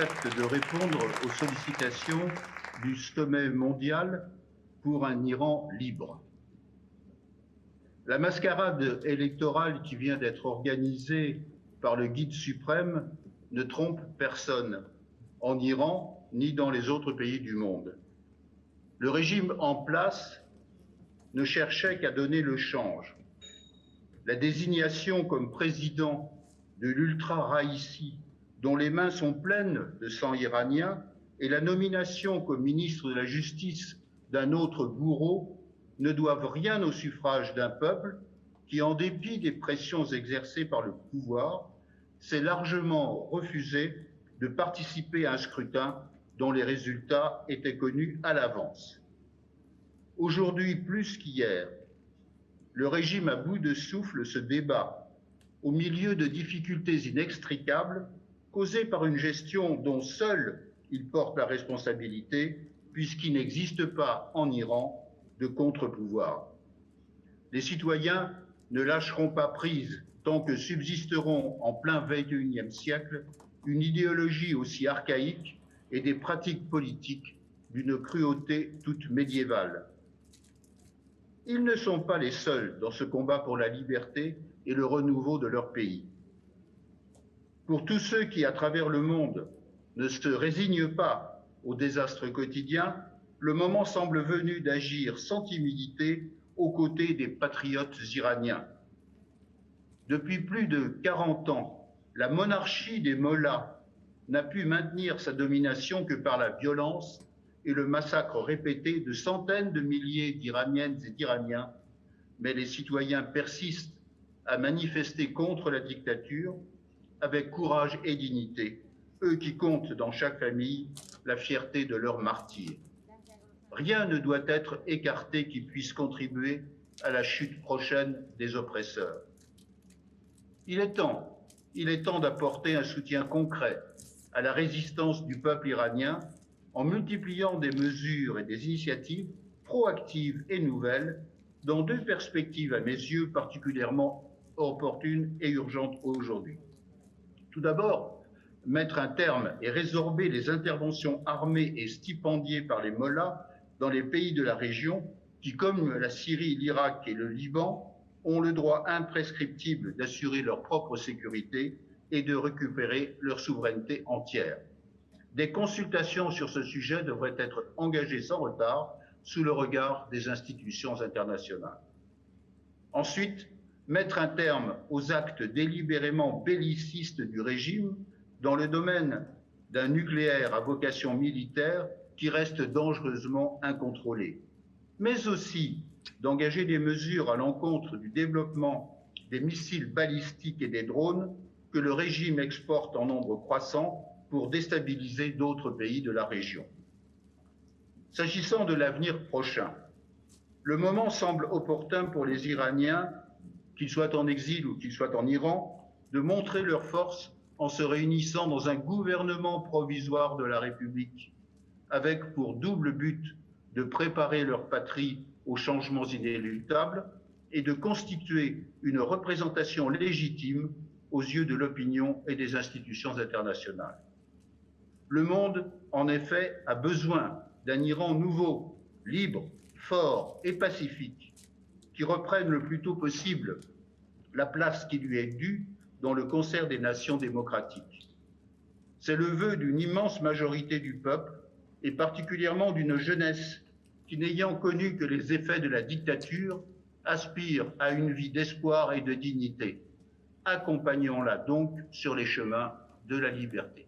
accepte de répondre aux sollicitations du sommet mondial pour un Iran libre. La mascarade électorale qui vient d'être organisée par le guide suprême ne trompe personne, en Iran ni dans les autres pays du monde. Le régime en place ne cherchait qu'à donner le change. La désignation comme président de l'ultra-Raïsi, dont les mains sont pleines de sang iranien, et la nomination comme ministre de la Justice d'un autre bourreau ne doivent rien au suffrage d'un peuple qui, en dépit des pressions exercées par le pouvoir, s'est largement refusé de participer à un scrutin dont les résultats étaient connus à l'avance. Aujourd'hui, plus qu'hier, le régime à bout de souffle se débat au milieu de difficultés inextricables causées par une gestion dont seul il porte la responsabilité, puisqu'il n'existe pas en Iran de contre-pouvoir. Les citoyens ne lâcheront pas prise tant que subsisteront en plein XXIe siècle une idéologie aussi archaïque et des pratiques politiques d'une cruauté toute médiévale. Ils ne sont pas les seuls dans ce combat pour la liberté et le renouveau de leur pays. Pour tous ceux qui, à travers le monde, ne se résignent pas au désastre quotidien, le moment semble venu d'agir sans timidité aux côtés des patriotes iraniens. Depuis plus de 40 ans, la monarchie des mollahs n'a pu maintenir sa domination que par la violence et le massacre répété de centaines de milliers d'Iraniennes et d'Iraniens, mais les citoyens persistent à manifester contre la dictature avec courage et dignité, eux qui comptent dans chaque famille la fierté de leurs martyrs. Rien ne doit être écarté qui puisse contribuer à la chute prochaine des oppresseurs. Il est temps d'apporter un soutien concret à la résistance du peuple iranien en multipliant des mesures et des initiatives proactives et nouvelles dans deux perspectives à mes yeux particulièrement opportunes et urgentes aujourd'hui. Tout d'abord, mettre un terme et résorber les interventions armées et stipendiées par les mollahs dans les pays de la région qui, comme la Syrie, l'Irak et le Liban, ont le droit imprescriptible d'assurer leur propre sécurité et de récupérer leur souveraineté entière. Des consultations sur ce sujet devraient être engagées sans retard sous le regard des institutions internationales. Ensuite, mettre un terme aux actes délibérément bellicistes du régime dans le domaine d'un nucléaire à vocation militaire qui reste dangereusement incontrôlé, mais aussi d'engager des mesures à l'encontre du développement des missiles balistiques et des drones que le régime exporte en nombre croissant pour déstabiliser d'autres pays de la région. S'agissant de l'avenir prochain, le moment semble opportun pour les Iraniens, qu'ils soient en exil ou qu'ils soient en Iran, de montrer leur force en se réunissant dans un gouvernement provisoire de la République, avec pour double but de préparer leur patrie aux changements inéluctables et de constituer une représentation légitime aux yeux de l'opinion et des institutions internationales. Le monde, en effet, a besoin d'un Iran nouveau, libre, fort et pacifique, qui reprenne le plus tôt possible la place qui lui est due dans le concert des nations démocratiques. C'est le vœu d'une immense majorité du peuple, et particulièrement d'une jeunesse qui, n'ayant connu que les effets de la dictature, aspire à une vie d'espoir et de dignité. Accompagnons-la donc sur les chemins de la liberté.